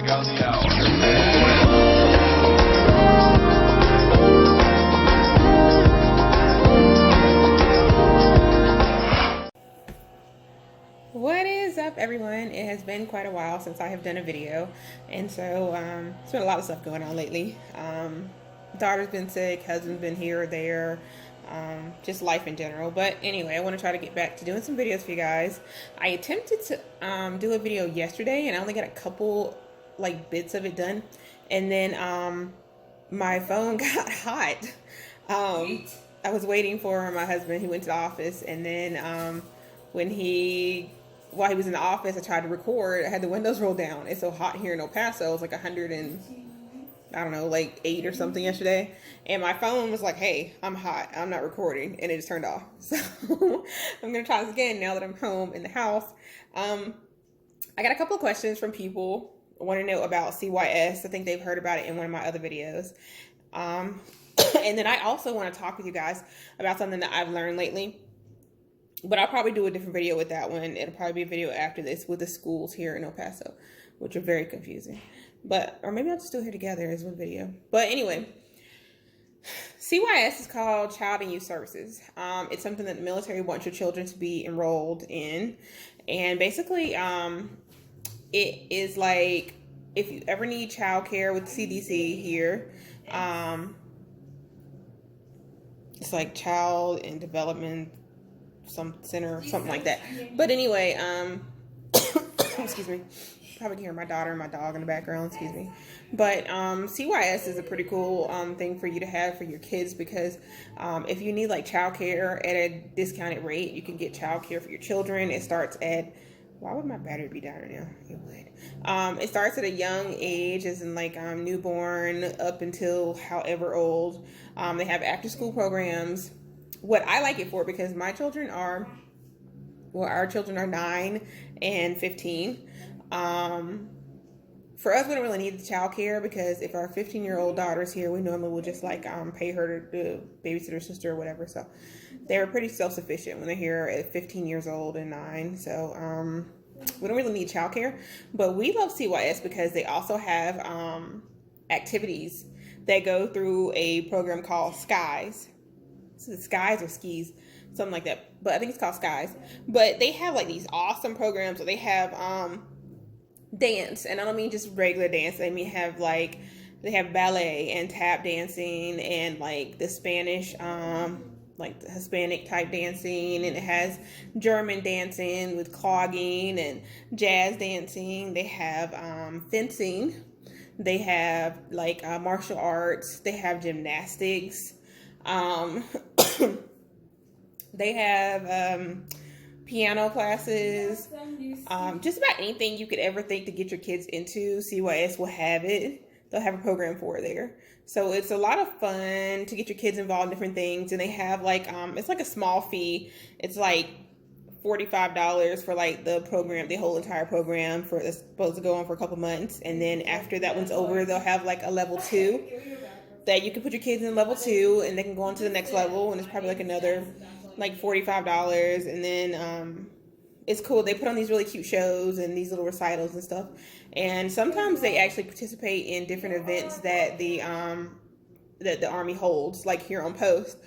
traffic on the hour. What is up, everyone? It has been quite a while since I have done a video, and so there's been a lot of stuff going on lately. Daughter's been sick, husband's been here or there, just life in general. But anyway, I want to try to get back to doing some videos for you guys. I attempted to do a video yesterday, and I only got a couple bits of it done, and then my phone got hot. I was waiting for my husband. He went to the office, and then while he was in the office, I tried to record. I had the windows rolled down. It's so hot here in El Paso. It was like 8 or something yesterday. And my phone was like, hey, I'm hot. I'm not recording. And it just turned off. So I'm going to try this again now that I'm home in the house. I got a couple of questions from people who want to know about CYS. I think they've heard about it in one of my other videos. And then I also want to talk with you guys about something that I've learned lately. But I'll probably do a different video with that one. It'll probably be a video after this with the schools here in El Paso, which are very confusing. Or maybe I'll just do it here together as one video. But anyway, CYS is called Child and Youth Services. It's something that the military wants your children to be enrolled in. And basically, it is like if you ever need child care with CDC here, it's like Child and Development Center, something like that. But anyway, excuse me, probably can hear my daughter and my dog in the background, excuse me. But CYS is a pretty cool thing for you to have for your kids, because if you need child care at a discounted rate, you can get child care for your children. It starts at, why would my battery be down right now? It would. It starts at a young age, as in newborn up until however old. They have after school programs. What I like it for, because our children are 9 and 15. For us, we don't really need the child care, because if our 15-year-old daughter's here, we normally will just pay her to babysit her sister or whatever. So they're pretty self-sufficient when they're here at 15 years old and 9. So we don't really need child care. But we love CYS because they also have activities that go through a program called SKYS. So Skies or Skis, something like that. But I think it's called Skies. But they have these awesome programs. So they have dance, and I don't mean just regular dance. I mean they have ballet and tap dancing and the Spanish, the Hispanic type dancing, and it has German dancing with clogging and jazz dancing. They have fencing. They have martial arts. They have gymnastics. They have piano classes, just about anything you could ever think to get your kids into. CYS will have it. They'll have a program for it there. So it's a lot of fun to get your kids involved in different things. And they have it's a small fee. It's $45 for the program, the whole entire program, for it's supposed to go on for a couple months. And then after that one's over, they'll have a level 2 that you can put your kids in level 2, and they can go on to the next level, and it's probably another $45. And then it's cool. They put on these really cute shows and these little recitals and stuff. And sometimes they actually participate in different events that the Army holds, here on post.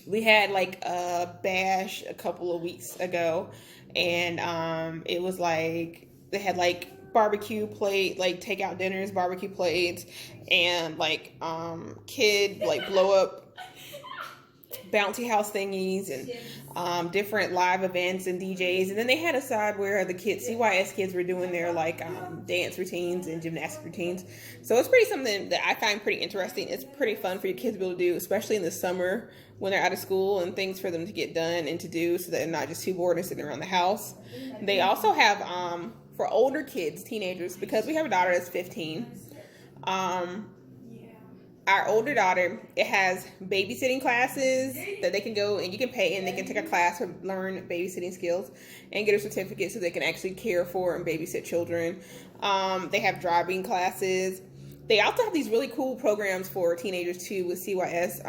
We had a bash a couple of weeks ago, and it was they had barbecue plate, takeout dinners, barbecue plates, and kid blow up bouncy house thingies, and different live events and DJs. And then they had a side where the CYS kids were doing their dance routines and gymnastic routines. So it's something that I find pretty interesting. It's pretty fun for your kids to be able to do, especially in the summer when they're out of school, and things for them to get done and to do, so that they're not just too bored and sitting around the house. They also have for older kids, teenagers, because we have a daughter that's 15. Our older daughter, it has babysitting classes that they can go, and you can pay, and they can take a class to learn babysitting skills and get a certificate so they can actually care for and babysit children. They have driving classes. They also have these really cool programs for teenagers too with CYS.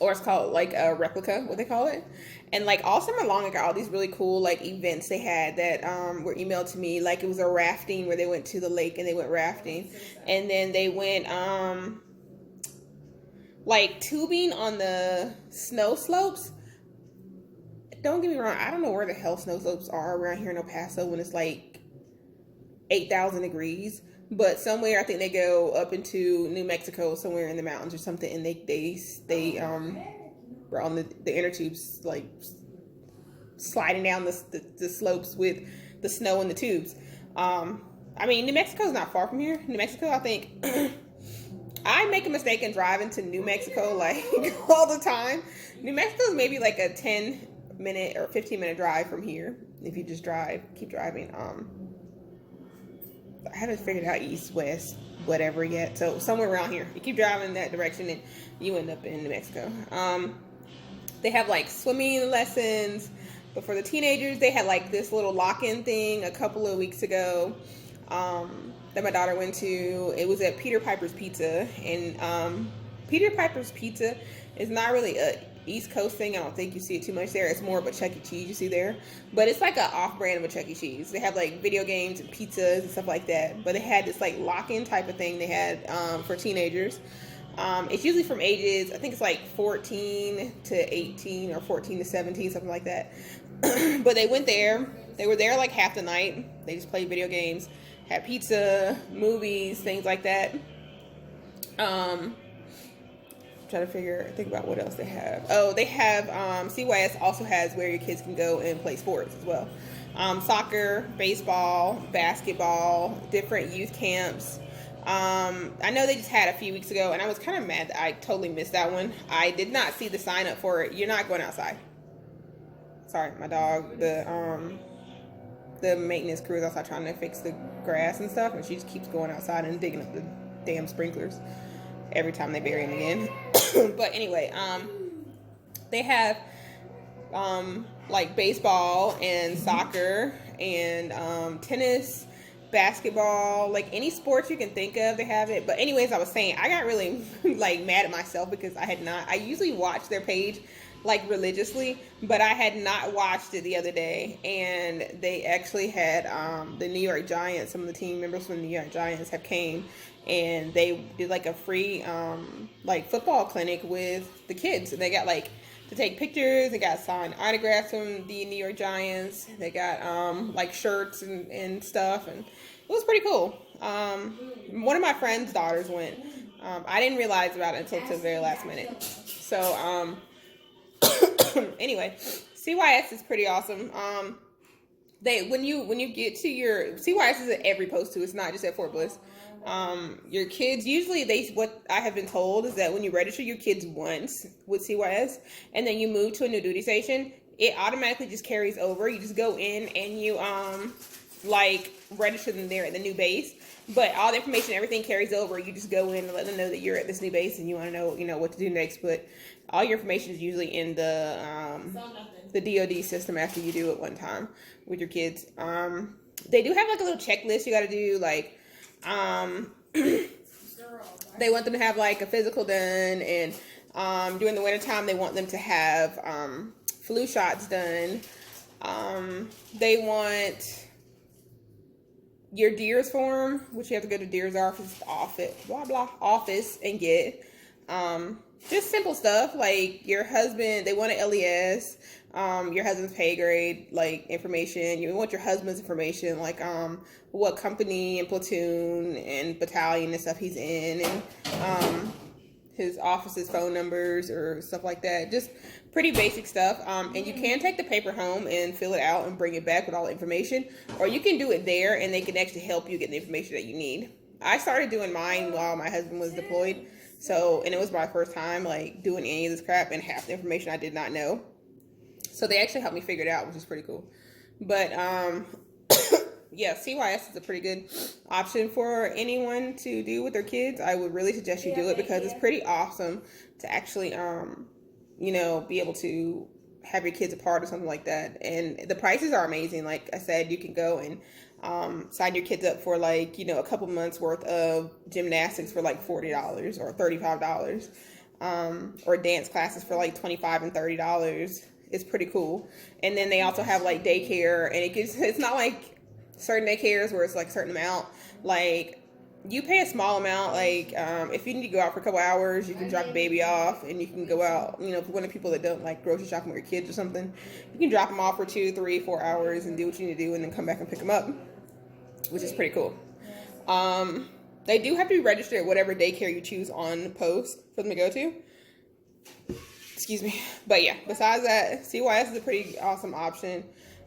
or it's called like a replica, what they call it. And like all summer long, I got all these really cool like events they had that were emailed to me. Like it was a rafting where they went to the lake and they went rafting, and then they went like tubing on the snow slopes. Don't get me wrong, I don't know where the hell snow slopes are around here in El Paso when it's like 8,000 degrees. But somewhere, I think they go up into New Mexico, somewhere in the mountains or something, and they were on the inner tubes, like sliding down the slopes with the snow in the tubes. I mean, New Mexico's not far from here. New Mexico, I think, I make a mistake in driving to New Mexico like all the time. New Mexico's maybe like a 10-minute or 15-minute drive from here if you just keep driving. I haven't figured out east, west, whatever yet. So somewhere around here. You keep driving in that direction and you end up in New Mexico. They have like swimming lessons. But for the teenagers, they had like this little lock-in thing a couple of weeks ago that my daughter went to. It was at Peter Piper's Pizza. And Peter Piper's Pizza is not really a East Coast thing. I don't think you see it too much there. It's more of a Chuck E. Cheese you see there, but it's like an off-brand of a Chuck E. Cheese. They have like video games and pizzas and stuff like that, but they had this like lock-in type of thing they had for teenagers. It's usually from ages, I think it's like 14 to 18 or 14 to 17, something like that. But they went there, they were there like half the night. They just played video games, had pizza, movies, things like that. Trying to think about what else they have. Oh, they have CYS also has where your kids can go and play sports as well. Soccer, baseball, basketball, different youth camps. I know they just had a few weeks ago, and I was kind of mad that I totally missed that one. I did not see the sign up for it. You're not going outside. Sorry, my dog. The maintenance crew is outside trying to fix the grass and stuff, and she just keeps going outside and digging up the damn sprinklers every time they bury them again. But anyway, they have like baseball and soccer and tennis, basketball, like any sports you can think of, they have it. But anyways, I was saying, I got really like mad at myself because I usually watch their page like religiously, but I had not watched it the other day. And they actually had the New York Giants, some of the team members from the New York Giants have came, and they did like a free like football clinic with the kids. And they got like to take pictures. They got signed autographs from the New York Giants. They got like shirts and stuff, and it was pretty cool. One of my friend's daughters went. I didn't realize about it until the very last minute. So anyway, CYS is pretty awesome. When you get to your CYS is at every post too. It's not just at Fort Bliss. Your kids usually what I have been told is that when you register your kids once with CYS and then you move to a new duty station, it automatically just carries over. You just go in and you like register them there at the new base, but all the information, everything carries over. You just go in and let them know that you're at this new base and you want to know what to do next. But all your information is usually in the DoD system after you do it one time with your kids. They do have like a little checklist you got to do, like they want them to have like a physical done, and during the wintertime they want them to have flu shots done. They want your DEERS form, which you have to go to DEERS office and get. Just simple stuff like your husband, they want an LES, your husband's pay grade, like information. You want your husband's information, like what company and platoon and battalion and stuff he's in, and his office's phone numbers or stuff like that. Just pretty basic stuff. And you can take the paper home and fill it out and bring it back with all the information, or you can do it there and they can actually help you get the information that you need. I started doing mine while my husband was deployed. So, and it was my first time like doing any of this crap, and half the information I did not know. So they actually helped me figure it out, which is pretty cool. But yeah, CYS is a pretty good option for anyone to do with their kids. I would really suggest you do it because it's pretty awesome to actually be able to have your kids a part of something like that. And the prices are amazing. Like I said, you can go and sign your kids up for like, a couple months worth of gymnastics for like $40 or $35. or dance classes for like $25 and $30. It's pretty cool. And then they also have like daycare, and it's not like certain daycares where it's like a certain amount. Like, you pay a small amount. Like, if you need to go out for a couple hours, you can drop a baby off, and you can go out. You know, if you're one of the people that don't like grocery shopping with your kids or something, you can drop them off for 2, 3, 4 hours and do what you need to do, and then come back and pick them up, which is pretty cool. They do have to be registered at whatever daycare you choose on post for them to go to. Excuse me. But yeah, besides that, CYS is a pretty awesome option.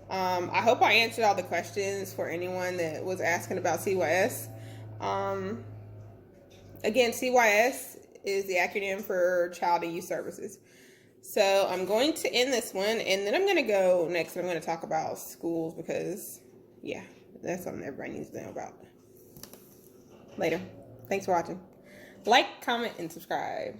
I hope I answered all the questions for anyone that was asking about CYS. Again, CYS is the acronym for Child and Youth Services. So I'm going to end this one, and then I'm going to go next, and I'm going to talk about schools because, yeah, that's something everybody needs to know about. Later. Thanks for watching. Like, comment, and subscribe.